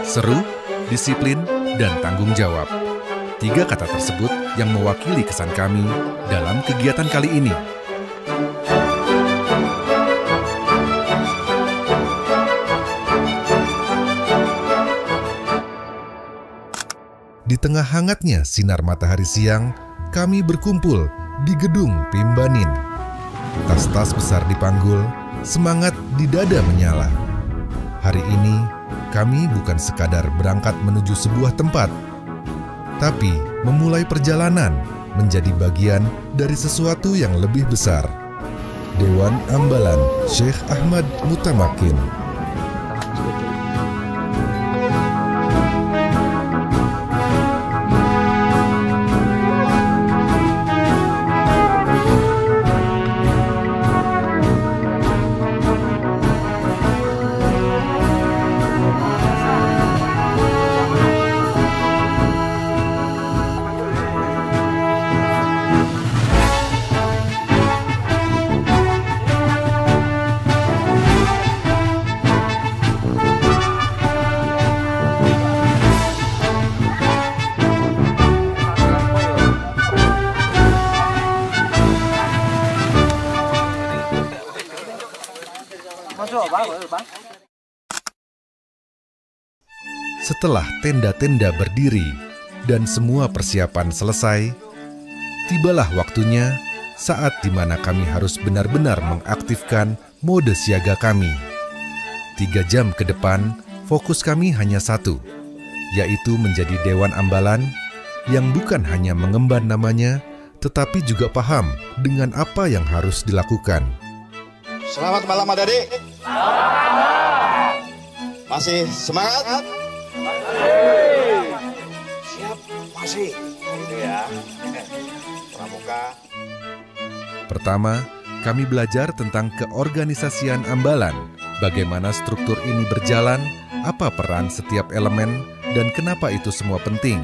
Seru, disiplin, dan tanggung jawab. 3 kata tersebut yang mewakili kesan kami dalam kegiatan kali ini. Di tengah hangatnya sinar matahari siang, kami berkumpul di gedung Pimbanin. Tas-tas besar dipanggul, semangat di dada menyala. Hari ini, kami bukan sekadar berangkat menuju sebuah tempat, tapi memulai perjalanan menjadi bagian dari sesuatu yang lebih besar. Dewan Ambalan Syekh Ahmad Mutamakin. Setelah tenda-tenda berdiri dan semua persiapan selesai, tibalah waktunya saat di mana kami harus benar-benar mengaktifkan mode siaga kami. 3 jam ke depan, fokus kami hanya satu, yaitu menjadi Dewan Ambalan yang bukan hanya mengemban namanya, tetapi juga paham dengan apa yang harus dilakukan. Selamat malam adik-adik. Masih semangat? Siap, masih. Itu ya. Pramuka. Pertama, kami belajar tentang keorganisasian ambalan, bagaimana struktur ini berjalan, apa peran setiap elemen, dan kenapa itu semua penting.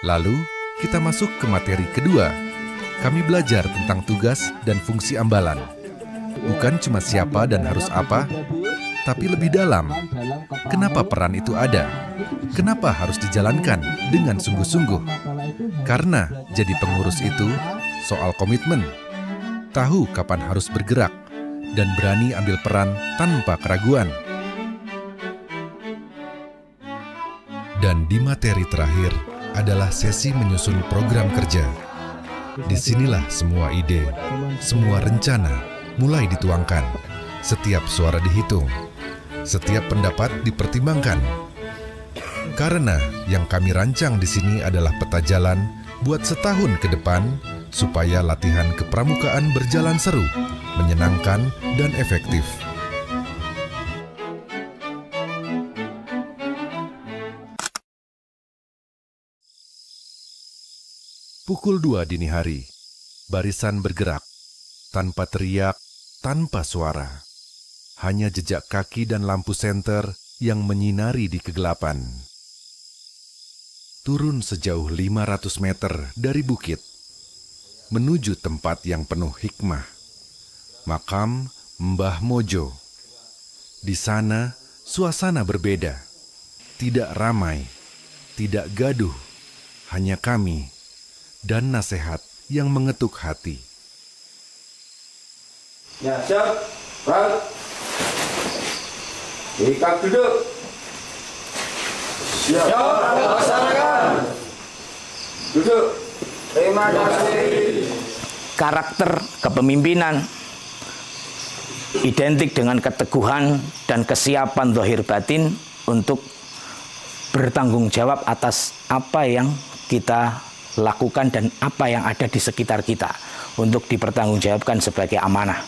Lalu, kita masuk ke materi kedua. Kami belajar tentang tugas dan fungsi ambalan. Bukan cuma siapa dan harus apa, tapi lebih dalam. Kenapa peran itu ada? Kenapa harus dijalankan dengan sungguh-sungguh? Karena jadi pengurus itu soal komitmen, tahu kapan harus bergerak, dan berani ambil peran tanpa keraguan. Dan di materi terakhir adalah sesi menyusun program kerja. Disinilah semua ide, semua rencana mulai dituangkan. Setiap suara dihitung, setiap pendapat dipertimbangkan. Karena yang kami rancang di sini adalah peta jalan buat setahun ke depan supaya latihan kepramukaan berjalan seru, menyenangkan, dan efektif. Pukul 2 dini hari, barisan bergerak, tanpa teriak, tanpa suara. Hanya jejak kaki dan lampu senter yang menyinari di kegelapan. Turun sejauh 500 meter dari bukit, menuju tempat yang penuh hikmah, makam Mbah Mojo. Di sana, suasana berbeda, tidak ramai, tidak gaduh, hanya kami dan nasihat yang mengetuk hati. Ya, siap, Bang. Ikat duduk. Siap, laksanakan. Duduk. Terima kasih. Karakter kepemimpinan identik dengan keteguhan dan kesiapan zahir batin untuk bertanggung jawab atas apa yang kita lakukan dan apa yang ada di sekitar kita untuk dipertanggungjawabkan sebagai amanah.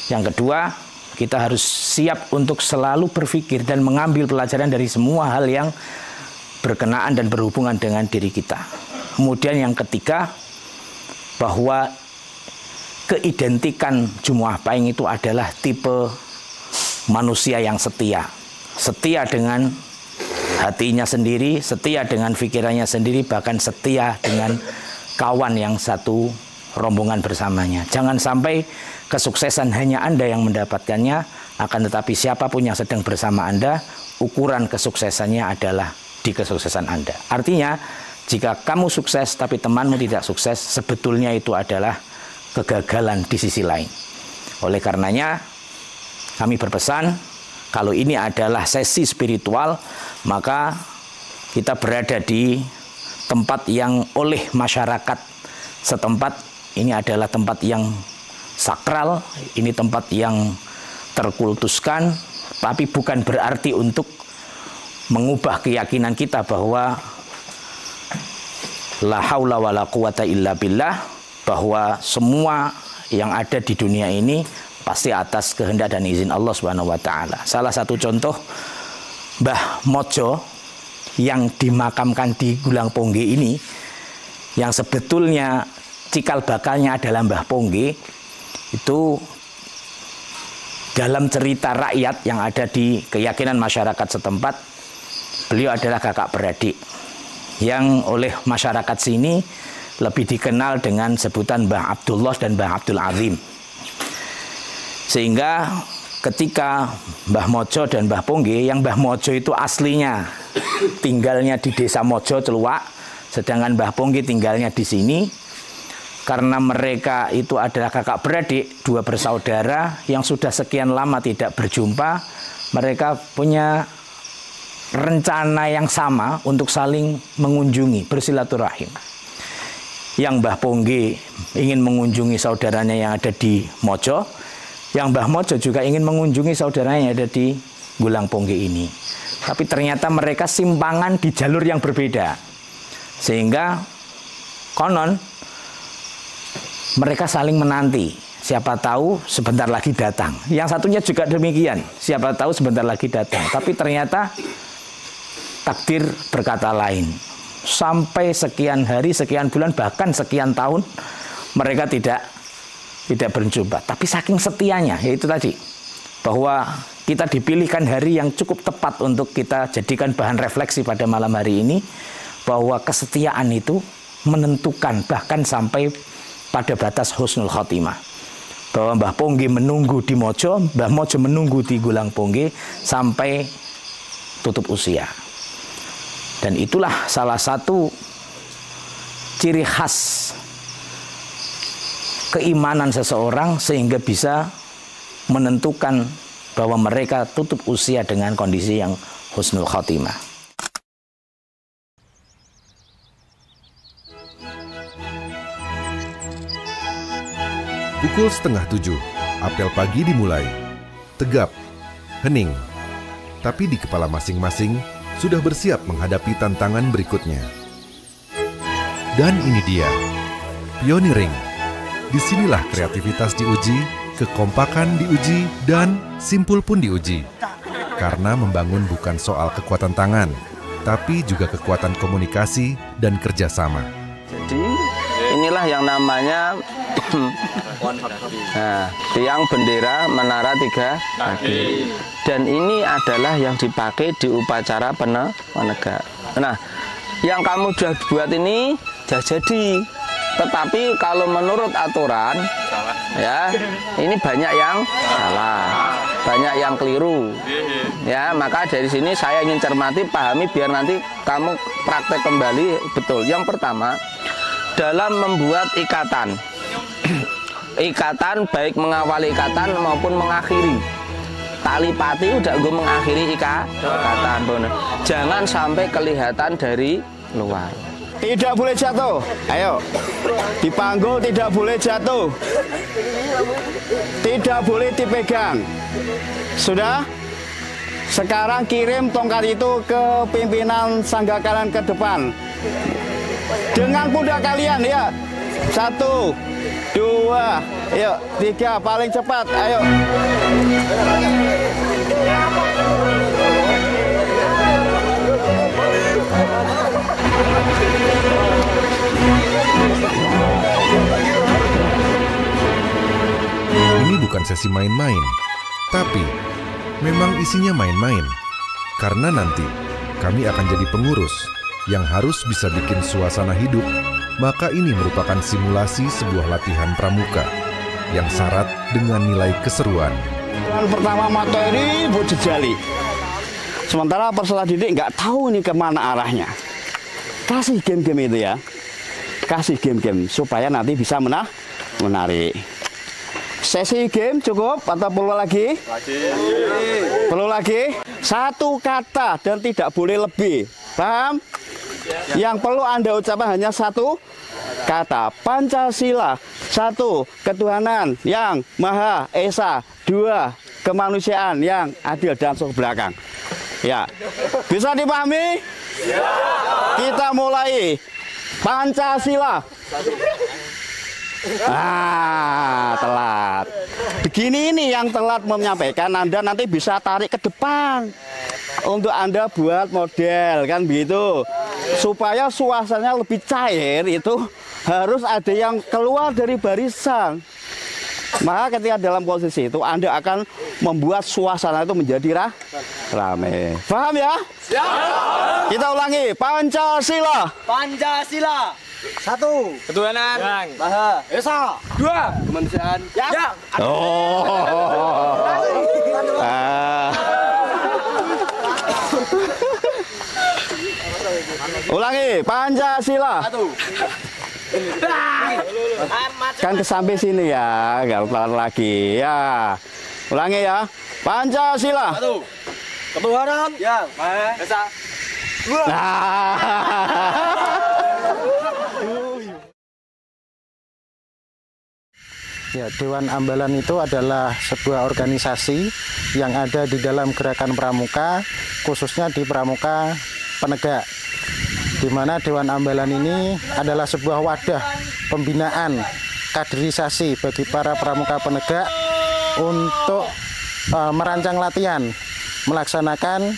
Yang kedua, kita harus siap untuk selalu berpikir dan mengambil pelajaran dari semua hal yang berkenaan dan berhubungan dengan diri kita. Kemudian yang ketiga, bahwa keidentikan Jumuah Pahing itu adalah tipe manusia yang setia. Setia dengan hatinya sendiri, setia dengan pikirannya sendiri, bahkan setia dengan kawan yang satu rombongan bersamanya. Jangan sampai kesuksesan hanya Anda yang mendapatkannya, akan tetapi siapapun yang sedang bersama Anda, ukuran kesuksesannya adalah di kesuksesan Anda. Artinya, jika kamu sukses tapi temanmu tidak sukses, sebetulnya itu adalah kegagalan di sisi lain. Oleh karenanya, kami berpesan, kalau ini adalah sesi spiritual, maka kita berada di tempat yang oleh masyarakat setempat, ini adalah tempat yang sakral, ini tempat yang terkultuskan, tapi bukan berarti untuk mengubah keyakinan kita bahwa la haula wala quwata illa billah, bahwa semua yang ada di dunia ini pasti atas kehendak dan izin Allah Subhanahu wa taala. Salah satu contoh Mbah Mojo yang dimakamkan di Gulang Pongge ini, yang sebetulnya cikal bakalnya adalah Mbah Pongge, itu dalam cerita rakyat yang ada di keyakinan masyarakat setempat, beliau adalah kakak beradik yang oleh masyarakat sini lebih dikenal dengan sebutan Mbah Abdullah dan Mbah Abdul Azim. Sehingga ketika Mbah Mojo dan Mbah Pongge, yang Mbah Mojo itu aslinya tinggalnya di desa Mojo Celuak, sedangkan Mbah Pongge tinggalnya di sini, karena mereka itu adalah kakak beradik, dua bersaudara yang sudah sekian lama tidak berjumpa, mereka punya rencana yang sama untuk saling mengunjungi, bersilaturahim. Yang Mbah Pongge ingin mengunjungi saudaranya yang ada di Mojo, yang Mbah Mojo juga ingin mengunjungi saudaranya yang ada di Gulang Pongge ini. Tapi ternyata mereka simpangan di jalur yang berbeda, sehingga konon mereka saling menanti. Siapa tahu sebentar lagi datang. Yang satunya juga demikian, siapa tahu sebentar lagi datang. Tapi ternyata takdir berkata lain. Sampai sekian hari, sekian bulan, bahkan sekian tahun mereka tidak berjumpa. Tapi saking setianya, yaitu tadi, bahwa kita dipilihkan hari yang cukup tepat untuk kita jadikan bahan refleksi pada malam hari ini, bahwa kesetiaan itu menentukan bahkan sampai pada batas husnul khotimah. Bahwa Mbah Pongge menunggu di Mojo, Mbah Mojo menunggu di Gulang Pongge sampai tutup usia. Dan itulah salah satu ciri khas keimanan seseorang sehingga bisa menentukan bahwa mereka tutup usia dengan kondisi yang husnul khotimah. Pukul 6:30, apel pagi dimulai. Tegap, hening. Tapi di kepala masing-masing sudah bersiap menghadapi tantangan berikutnya. Dan ini dia, pioneering. Disinilah kreativitas diuji, kekompakan diuji, dan simpul pun diuji. Karena membangun bukan soal kekuatan tangan, tapi juga kekuatan komunikasi dan kerjasama. Jadi inilah yang namanya tiang bendera menara tiga kaki. Dan ini adalah yang dipakai di upacara penegak. Nah, yang kamu sudah buat ini jadi. Tetapi kalau menurut aturan, ya, ini banyak yang salah, banyak yang keliru. Ya, maka dari sini saya ingin cermati, pahami biar nanti kamu praktek kembali betul. Yang pertama, dalam membuat ikatan, ikatan baik mengawali ikatan maupun mengakhiri. Tali pati udah gue mengakhiri ikatan, bener. Jangan sampai kelihatan dari luar. Tidak boleh jatuh. Ayo. Dipanggul tidak boleh jatuh. Tidak boleh dipegang. Sudah? Sekarang kirim tongkat itu ke pimpinan Sanggakaran ke depan. Dengan pundak kalian ya. 1, 2, ayo 3, paling cepat. Ayo. Ini bukan sesi main-main, tapi memang isinya main-main. Karena nanti kami akan jadi pengurus yang harus bisa bikin suasana hidup, maka ini merupakan simulasi sebuah latihan pramuka yang syarat dengan nilai keseruan. Yang pertama materi buat jejali. Sementara peserta didik nggak tahu nih kemana arahnya. Kasih game-game itu ya. Kasih game-game supaya nanti bisa menarik. Sesi game cukup atau perlu lagi? Perlu lagi? Satu kata dan tidak boleh lebih. Paham? Yang perlu Anda ucapkan hanya satu kata. Pancasila. 1. Ketuhanan yang Maha Esa. 2. Kemanusiaan yang adil dan suku belakang. Ya. Bisa dipahami? Kita mulai. Pancasila. Telat. Begini ini yang telat menyampaikan, Anda nanti bisa tarik ke depan untuk Anda buat model kan begitu. Supaya suasananya lebih cair itu harus ada yang keluar dari barisan. Maka ketika dalam posisi itu Anda akan membuat suasana itu menjadi rame. Paham ya? Siap. Kita ulangi. Pancasila. Pancasila. 1. Ketuhanan yang Maha Esa. 2. Kemanusiaan yang Ulangi. Pancasila. 1. Kan ke samping sini ya, nggak pelan lagi ya. Ulangi ya. Pancasila. 1. Ketuhanan yang Maha Esa. 2. Ya, Dewan Ambalan itu adalah sebuah organisasi yang ada di dalam gerakan pramuka, khususnya di pramuka penegak, di mana Dewan Ambalan ini adalah sebuah wadah pembinaan kaderisasi bagi para pramuka penegak untuk merancang latihan, melaksanakan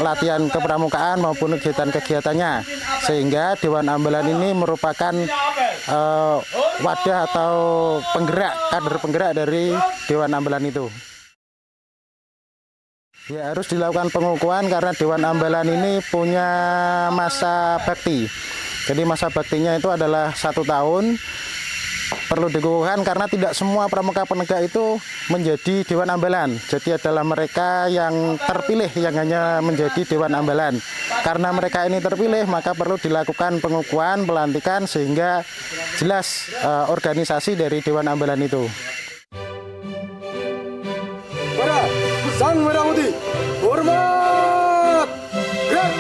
latihan kepramukaan maupun kegiatan-kegiatannya, sehingga Dewan Ambalan ini merupakan wadah atau penggerak, kader penggerak dari Dewan Ambalan itu. Ya, harus dilakukan pengukuhan karena Dewan Ambalan ini punya masa bakti. Jadi masa baktinya itu adalah 1 tahun. Perlu dikukuhkan karena tidak semua pramuka penegak itu menjadi Dewan Ambalan. Jadi adalah mereka yang terpilih yang hanya menjadi Dewan Ambalan. Karena mereka ini terpilih, maka perlu dilakukan pengukuhan, pelantikan sehingga jelas organisasi dari Dewan Ambalan itu. Pada Sang Merah Putih, hormat. Gerak.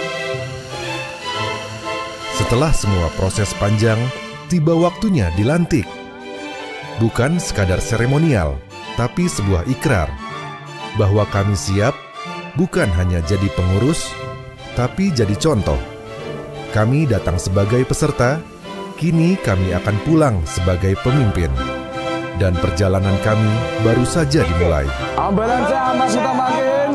Setelah semua proses panjang, tiba waktunya dilantik. Bukan sekadar seremonial, tapi sebuah ikrar bahwa kami siap bukan hanya jadi pengurus, tapi jadi contoh. Kami datang sebagai peserta, kini kami akan pulang sebagai pemimpin. Dan perjalanan kami baru saja dimulai. Ambalan sama sudah makin.